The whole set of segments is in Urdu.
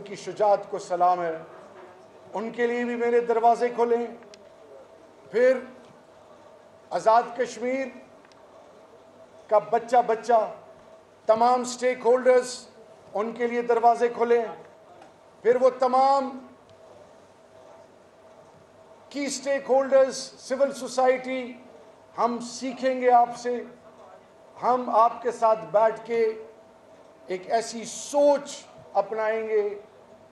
ان کی شجاعت کو سلام ہے، ان کے لیے بھی میرے دروازے کھلیں۔ پھر آزاد کشمیر کا بچہ تمام سٹیک ہولڈرز، ان کے لیے دروازے کھلیں۔ پھر وہ تمام کی سٹیک ہولڈرز، سول سوسائٹی، ہم سیکھیں گے آپ سے، ہم آپ کے ساتھ بیٹھ کے ایک ایسی سوچ اپنائیں گے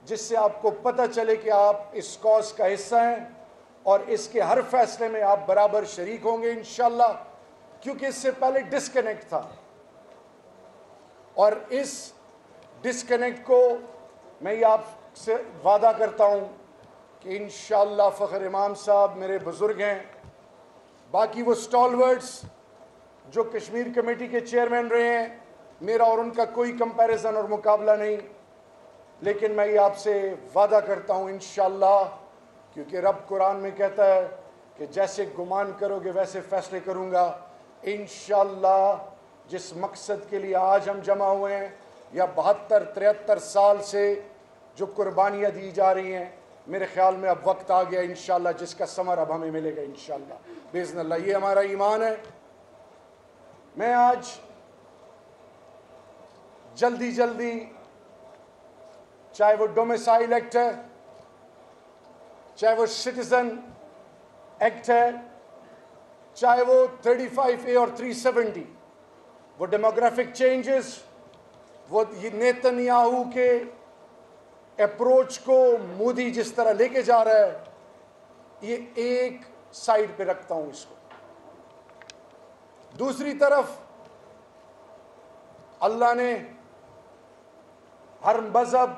جس سے آپ کو پتہ چلے کہ آپ اس کاز کا حصہ ہیں اور اس کے ہر فیصلے میں آپ برابر شریک ہوں گے انشاءاللہ، کیونکہ اس سے پہلے ڈسکنیکٹ تھا، اور اس ڈسکنیکٹ کو میں یہ آپ سے وعدہ کرتا ہوں کہ انشاءاللہ فخر امام صاحب میرے بزرگ ہیں، باقی وہ سٹالورٹس جو کشمیر کمیٹی کے چیئرمین رہے ہیں، میرا اور ان کا کوئی کمپیریزن اور مقابلہ نہیں، لیکن میں یہ آپ سے وعدہ کرتا ہوں انشاءاللہ، کیونکہ رب قرآن میں کہتا ہے کہ جیسے گمان کرو گے ویسے فیصلے کروں گا۔ انشاءاللہ جس مقصد کے لیے آج ہم جمع ہوئے ہیں، یا 72-73 سال سے جو قربانیاں دی جا رہی ہیں، میرے خیال میں اب وقت آ گیا انشاءاللہ جس کا ثمر اب ہمیں ملے گا انشاءاللہ باذن اللہ۔ یہ ہمارا ایمان ہے۔ میں آج جلدی چاہے وہ ڈومیسائل ایکٹ ہے، چاہے وہ سٹیزن ایکٹ ہے، چاہے وہ 35A اور 370، وہ ڈیموگرافک چینجز، وہ نیتن یاہو کے اپروچ کو مودی جس طرح لے کے جا رہا ہے، یہ ایک سائیڈ پہ رکھتا ہوں اس کو۔ دوسری طرف اللہ نے ہر مذہب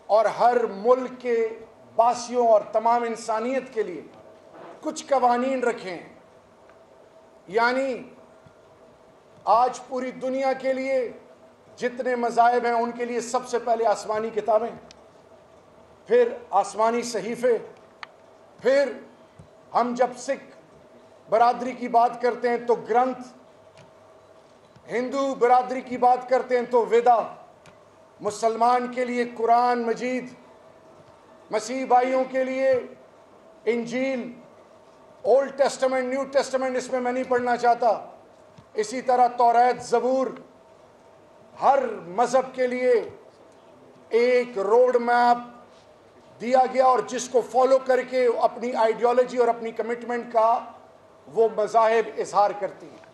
اور ہر ملک کے باسیوں اور تمام انسانیت کے لیے کچھ قوانین رکھے ہیں، یعنی آج پوری دنیا کے لیے جتنے مذاہب ہیں ان کے لیے سب سے پہلے آسمانی کتابیں، پھر آسمانی صحیفے، پھر ہم جب سکھ برادری کی بات کرتے ہیں تو گرنتھ، ہندو برادری کی بات کرتے ہیں تو ویدا، مسلمان کے لیے قرآن مجید، مسیح بھائیوں کے لیے انجیل، اولڈ ٹیسٹمنٹ، نیو ٹیسٹمنٹ، اس میں نہیں پڑھنا چاہتا، اسی طرح توریت، زبور، ہر مذہب کے لیے ایک روڈ میپ دیا گیا، اور جس کو فالو کر کے اپنی آئیڈیالوجی اور اپنی کمٹمنٹ کا وہ مذاہب اظہار کرتی ہیں۔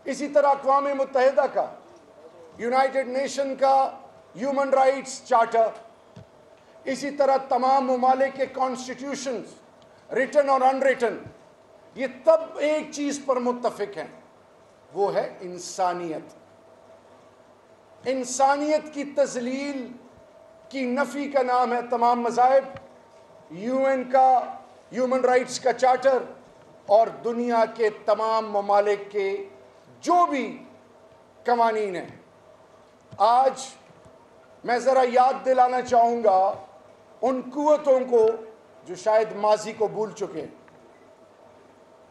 اسی طرح اقوام متحدہ کا، یونائٹڈ نیشن کا ہیومن رائٹس چارٹر، اسی طرح تمام ممالک کے کانسٹیٹیوشنز، ریٹن اور ان ریٹن، یہ تب ایک چیز پر متفق ہیں، وہ ہے انسانیت۔ انسانیت کی تذلیل کی نفی کا نام ہے تمام مذاہب، UN کا ہیومن رائٹس کا چارٹر، اور دنیا کے تمام ممالک کے جو بھی قوانین ہیں۔ آج میں ذرا یاد دلانا چاہوں گا ان قوتوں کو جو شاید ماضی کو بھول چکے ہیں۔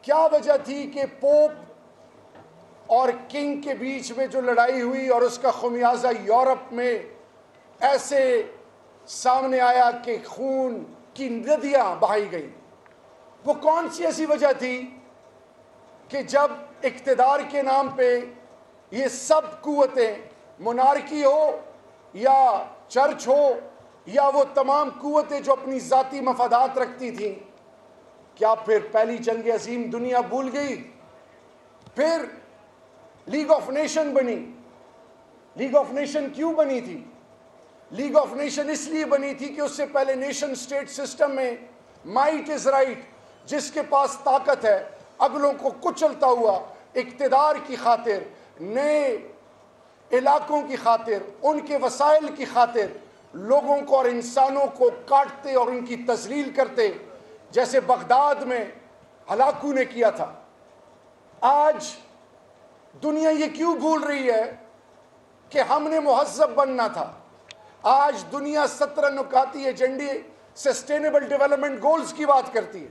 کیا وجہ تھی کہ پوپ اور کنگ کے بیچ میں جو لڑائی ہوئی اور اس کا خمیازہ یورپ میں ایسے سامنے آیا کہ خون کی ندیاں بہائی گئیں؟ وہ کون سی ایسی وجہ تھی کہ جب اقتدار کے نام پہ یہ سب قوتیں، مونارکی ہو یا چرچ ہو یا وہ تمام قوتیں جو اپنی ذاتی مفادات رکھتی تھیں، کیا پھر پہلی جنگ عظیم دنیا بھول گئی؟ پھر لیگ آف نیشن بنی۔ لیگ آف نیشن کیوں بنی تھی؟ لیگ آف نیشن اس لیے بنی تھی کہ اس سے پہلے نیشن سٹیٹ سسٹم میں مائٹ از رائٹ، جس کے پاس طاقت ہے اگلوں کو کچلتا ہوا اقتدار کی خاطر، نئے علاقوں کی خاطر، ان کے وسائل کی خاطر لوگوں کو اور انسانوں کو کاٹتے اور ان کی تذلیل کرتے، جیسے بغداد میں ہلاکو نے کیا تھا۔ آج دنیا یہ کیوں بھول رہی ہے کہ ہم نے مہذب بننا تھا؟ آج دنیا 17 نکاتی ایجنڈے سسٹینیبل ڈیولپمنٹ گولز کی بات کرتی ہے۔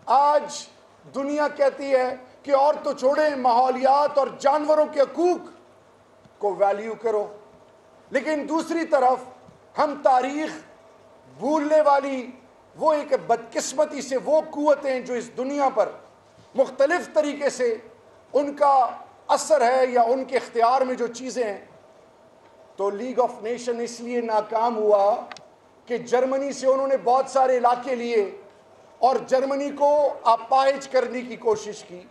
آج دنیا کہتی ہے کہ اور تو چھوڑیں، ماحولیات اور جانوروں کے حقوق کو ویلیو کرو، لیکن دوسری طرف ہم تاریخ بھولنے والی وہ ایک بدقسمتی سے وہ قوتیں جو اس دنیا پر مختلف طریقے سے ان کا اثر ہے یا ان کے اختیار میں جو چیزیں ہیں، تو لیگ آف نیشن اس لیے ناکام ہوا کہ جرمنی سے انہوں نے بہت سارے علاقے لیے اور جرمنی کو اپاہج کرنے کی کوشش کی.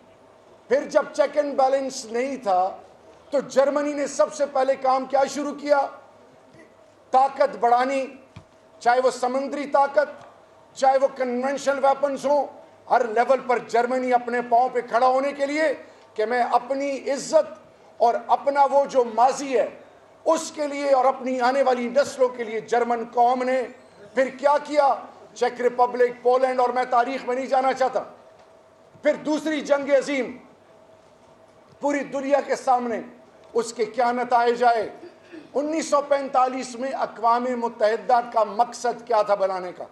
پھر جب چیک اینڈ بیلنس نہیں تھا تو جرمنی نے سب سے پہلے کام کیا شروع کیا؟ طاقت بڑھانی، چاہے وہ سمندری طاقت، چاہے وہ کنونشنل ویپنز ہوں. ہر لیول پر جرمنی اپنے پاؤں پہ کھڑا ہونے کے لیے کہ میں اپنی عزت اور اپنا وہ جو ماضی ہے اس کے لیے اور اپنی آنے والی نسلوں کے لیے جرمن قوم نے پھر کیا کیا؟ چیک ریپبلک، پولینڈ، اور میں تاریخ میں نہیں جانا چاہتا. پھر دوسری جنگ عظیم پوری دنیا کے سامنے، اس کے کیا نتائج آئے؟ 1945 میں اقوام متحدہ کا مقصد کیا تھا بنانے کا؟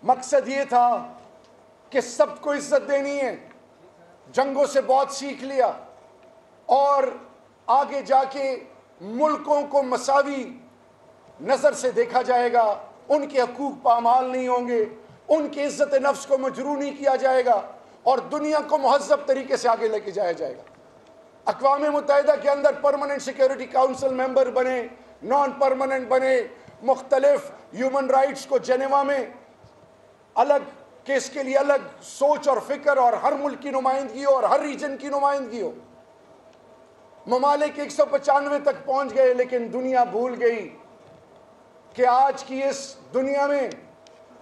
مقصد یہ تھا کہ سب کو عزت دینی ہے. جنگوں سے بہت سیکھ لیا اور آگے جا کے ملکوں کو مساوی نظر سے دیکھا جائے گا، ان کے حقوق پامال نہیں ہوں گے، ان کی عزت نفس کو مجروح نہیں کیا جائے گا اور دنیا کو مہذب طریقے سے آگے لے کے جایا جائے گا. اقوام متحدہ کے اندر پرماننٹ سیکیورٹی کاؤنسل ممبر بنے، نان پرماننٹ بنے، مختلف ہیومن رائٹس کو جنیوا میں الگ کیس کے لیے الگ سوچ اور فکر اور ہر ملک کی نمائندگی ہو اور ہر ریجن کی نمائندگی ہو. ممالک 195 تک پہنچ گئے، لیکن دنیا بھول گئی کہ آج کی اس دنیا میں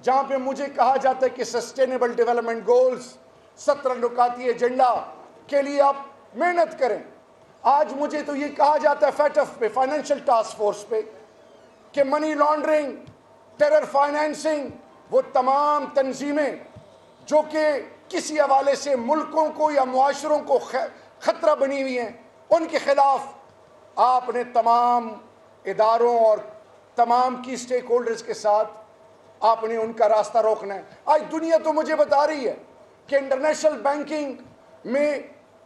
جہاں پہ مجھے کہا جاتا ہے کہ سسٹینیبل ڈیولپمنٹ گولز 17 نکاتی ایجنڈا کے لیے آپ محنت کریں، آج مجھے تو یہ کہا جاتا ہے FATF پہ، فائنینشیل ٹاسک فورس پہ، کہ منی لانڈرنگ، ٹیرر فائنینسنگ، وہ تمام تنظیمیں جو کہ کسی حوالے سے ملکوں کو یا معاشروں کو خطرہ بنی ہوئی ہیں، ان کے خلاف آپ نے تمام اداروں اور تمام کی سٹیک ہولڈرز کے ساتھ آپ نے ان کا راستہ روکنا ہے. آج دنیا تو مجھے بتا رہی ہے کہ انٹرنیشنل بینکنگ میں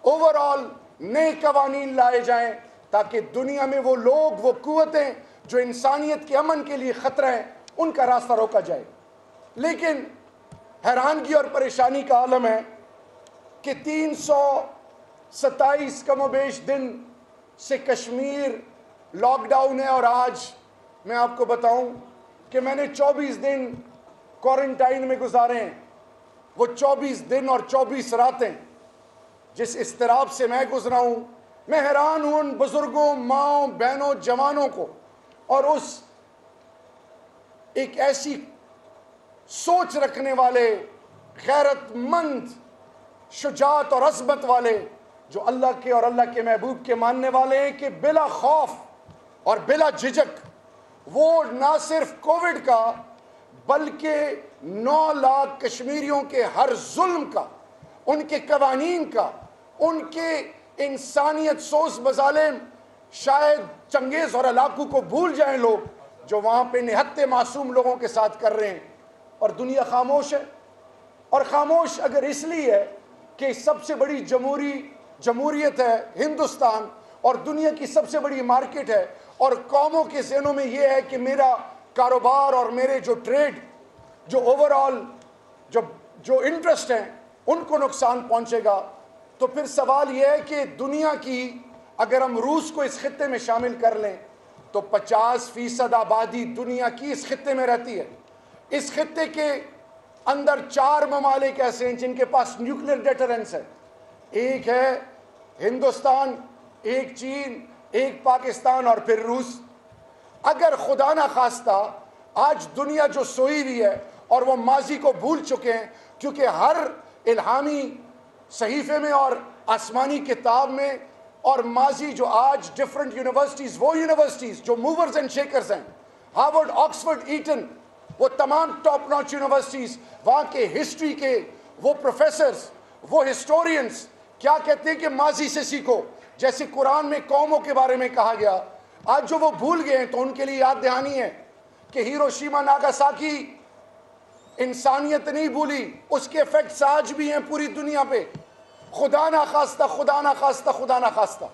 اوور آل نئے قوانین لائے جائیں تاکہ دنیا میں وہ لوگ، وہ قوتیں جو انسانیت کے امن کے لیے خطرہ ہیں، ان کا راستہ روکا جائے. لیکن حیرانگی اور پریشانی کا عالم ہے کہ 327 کم و بیش دن سے کشمیر لاک ڈاؤن ہے، اور آج میں آپ کو بتاؤں کہ میں نے 24 دن کوارنٹائن میں گزارے ہیں. وہ 24 دن اور 24 راتیں جس اضطراب سے میں گزرا ہوں، میں حیران ہوں ان بزرگوں، ماؤں، بہنوں، جوانوں کو اور اس ایک ایسی سوچ رکھنے والے، غیرت مند، شجاعت اور عظمت والے جو اللہ کے اور اللہ کے محبوب کے ماننے والے ہیں، کہ بلا خوف اور بلا جھجک وہ نہ صرف کووڈ کا بلکہ 9 لاکھ کشمیریوں کے ہر ظلم کا، ان کے قوانین کا، ان کے انسانیت سوز مظالم، شاید چنگیز اور ہلاکو کو بھول جائیں لوگ جو وہاں پہ نہتے معصوم لوگوں کے ساتھ کر رہے ہیں، اور دنیا خاموش ہے. اور خاموش اگر اس لیے ہے کہ سب سے بڑی جمہوریت ہے ہندوستان اور دنیا کی سب سے بڑی مارکیٹ ہے، اور قوموں کے ذہنوں میں یہ ہے کہ میرا کاروبار اور میرے جو ٹریڈ، جو اوور آل جو انٹرسٹ ہیں، ان کو نقصان پہنچے گا. تو پھر سوال یہ ہے کہ دنیا کی، اگر ہم روس کو اس خطے میں شامل کر لیں تو 50% آبادی دنیا کی اس خطے میں رہتی ہے. اس خطے کے اندر 4 ممالک ایسے ہیں جن کے پاس نیوکلیر ڈیٹرنس ہے. ایک ہے ہندوستان، ایک چین، ایک پاکستان اور پھر روس. اگر خدا نہ خواستہ آج دنیا جو سوئی ہوئی ہے اور وہ ماضی کو بھول چکے ہیں، کیونکہ ہر الہامی صحیفے میں اور آسمانی کتاب میں اور ماضی جو آج ڈفرنٹ یونیورسٹیز، وہ یونیورسٹیز جو موورز اینڈ شیکرز ہیں، ہارورڈ، آکسفورڈ، ایٹن، وہ تمام ٹاپ ناچ یونیورسٹیز، وہاں کے ہسٹری کے وہ پروفیسرز، وہ ہسٹورینز کیا کہتے ہیں کہ ماضی سے سیکھو. جیسے قرآن میں قوموں کے بارے میں کہا گیا، آج جو وہ بھول گئے ہیں تو ان کے لیے یاد دہانی ہے کہ ہیروشیما ناگاساکی انسانیت نہیں بھولی، اس کے ایفیکٹس آج بھی ہیں پوری دنیا پہ. خدا نہ خواستہ، خدا نہ خواستہ، خدا نہ خواستہ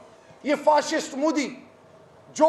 یہ فاشسٹ مودی جو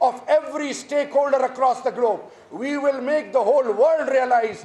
of every stakeholder across the globe. We will make the whole world realize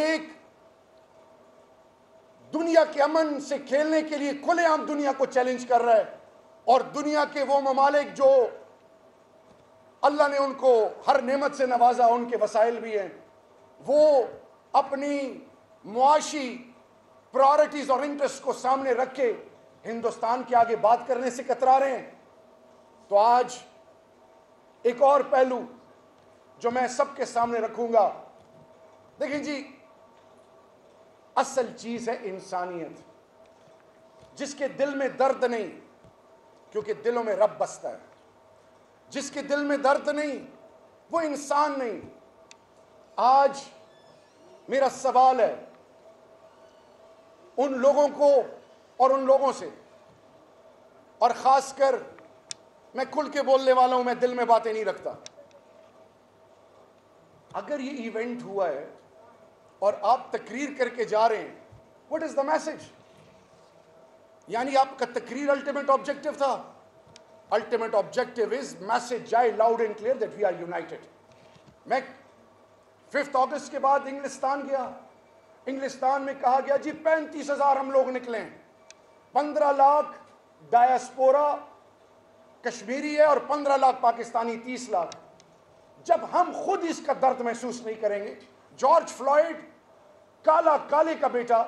ایک دنیا کے امن سے کھیلنے کے لیے کھلے عام دنیا کو چیلنج کر رہا ہے، اور دنیا کے وہ ممالک جو اللہ نے ان کو ہر نعمت سے نوازا، ان کے وسائل بھی ہیں، وہ اپنی معاشی پرائرٹیز اور انٹرسٹ کو سامنے رکھ کے ہندوستان کے آگے بات کرنے سے کترا رہے ہیں۔ تو آج ایک اور پہلو جو میں سب کے سامنے رکھوں گا، دیکھیں جی، اصل چیز ہے انسانیت، جس کے دل میں درد نہیں، کیونکہ دلوں میں رب بستا ہے، جس کے دل میں درد نہیں وہ انسان نہیں۔ آج میرا سوال ہے ان لوگوں کو اور ان لوگوں سے، اور خاص کر میں کھل کے بولنے والا ہوں، میں دل میں باتیں نہیں رکھتا، اگر یہ ایونٹ ہوا ہے اور آپ تقریر کر کے جا رہے ہیں، what is the message؟ یعنی آپ کا تقریر الٹیمیٹ آبجیکٹو تھا؟ الٹیمیٹ آبجیکٹو از میسج جائے loud and clear that we are united. میں 5 اگست کے بعد انگلستان گیا، انگلستان میں کہا گیا جی 35,000 ہم لوگ نکلے ہیں، 15 لاکھ ڈائسپورا کشمیری ہے اور 15 لاکھ پاکستانی، 30 لاکھ۔ جب ہم خود اس کا درد محسوس نہیں کریں گے، جارج فلائیڈ کالا کالے کا بیٹا،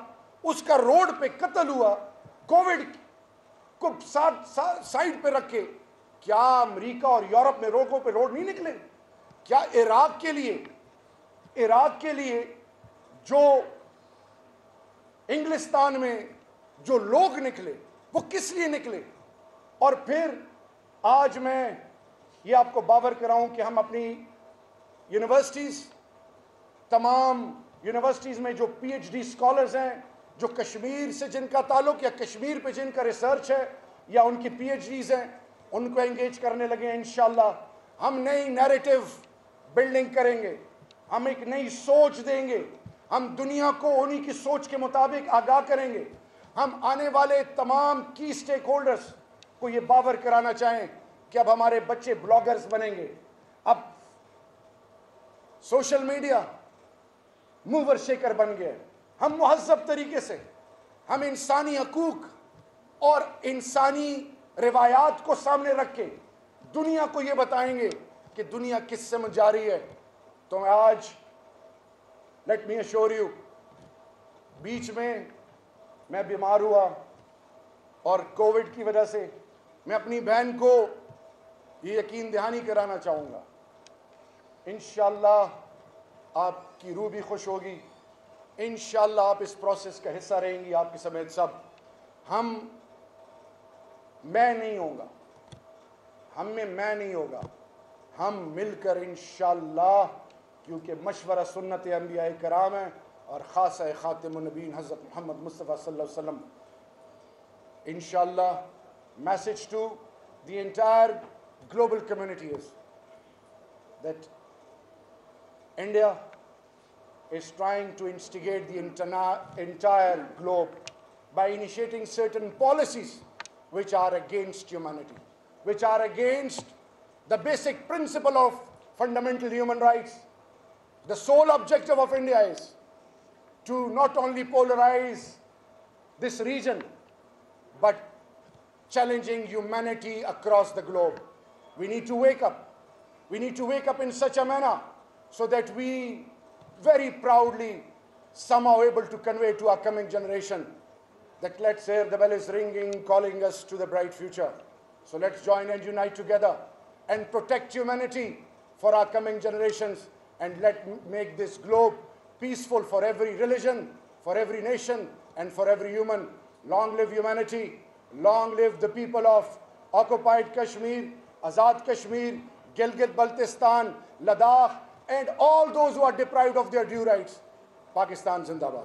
اس کا روڈ پہ قتل ہوا، کووڈ کو سائڈ پہ رکھ کے، کیا امریکہ اور یورپ میں روڈوں پہ روڈ نہیں نکلے؟ کیا عراق کے لیے جو انگلستان میں جو لوگ نکلے وہ کس لیے نکلے؟ اور پھر آج میں یہ آپ کو باور کراؤں کہ ہم اپنی یونیورسٹیز، تمام یونیورسٹیز میں جو پی ایچ ڈی اسکالرز ہیں، جو کشمیر سے جن کا تعلق یا کشمیر پہ جن کا ریسرچ ہے یا ان کی پی ایچ ڈیز ہیں، ان کو انگیج کرنے لگے ہیں۔ انشاءاللہ ہم نئی نیریٹو بلڈنگ کریں گے، ہم ایک نئی سوچ دیں گے، ہم دنیا کو انہی کی سوچ کے مطابق آگاہ کریں گے۔ ہم آنے والے تمام کی سٹیک ہولڈرز کو یہ باور کرانا چاہیں کہ اب ہمارے بچے بلاگرز بنیں گے، اب سوشل میڈیا موور شیکر بن گئے، ہم مہذب طریقے سے، ہم انسانی حقوق اور انسانی روایات کو سامنے رکھ کے دنیا کو یہ بتائیں گے کہ دنیا کس سے جا رہی ہے۔ تو آج لیٹ می ایشور یو، بیچ میں بیمار ہوا اور کووڈ کی وجہ سے میں اپنی بہن کو یہ یقین دہانی کرانا چاہوں گا، انشاءاللہ آپ کی روح بھی خوش ہوگی، انشاءاللہ آپ اس پروسیس کا حصہ رہیں گی، آپ کے سمیت سب۔ میں نہیں ہوگا، میں نہیں ہوگا، ہم مل کر انشاءاللہ، کیونکہ مشورہ سنت انبیاء کرام ہے اور خاصہ خاتم النبیین حضرت محمد مصطفیٰ صلی اللہ علیہ وسلم۔ انشاءاللہ message to the entire global community is that India is trying to instigate the entire globe by initiating certain policies which are against humanity, which are against the basic principle of fundamental human rights. The sole objective of India is to not only polarize this region, but challenging humanity across the globe. We need to wake up. We need to wake up in such a manner so that we very proudly somehow able to convey to our coming generation that let's hear the bell is ringing, calling us to the bright future. So let's join and unite together and protect humanity for our coming generations, and make this globe peaceful for every religion, for every nation, and for every human. Long live humanity. Long live the people of occupied Kashmir, Azad Kashmir, Gilgit-Baltistan, Ladakh, and all those who are deprived of their due rights. Pakistan Zindabad.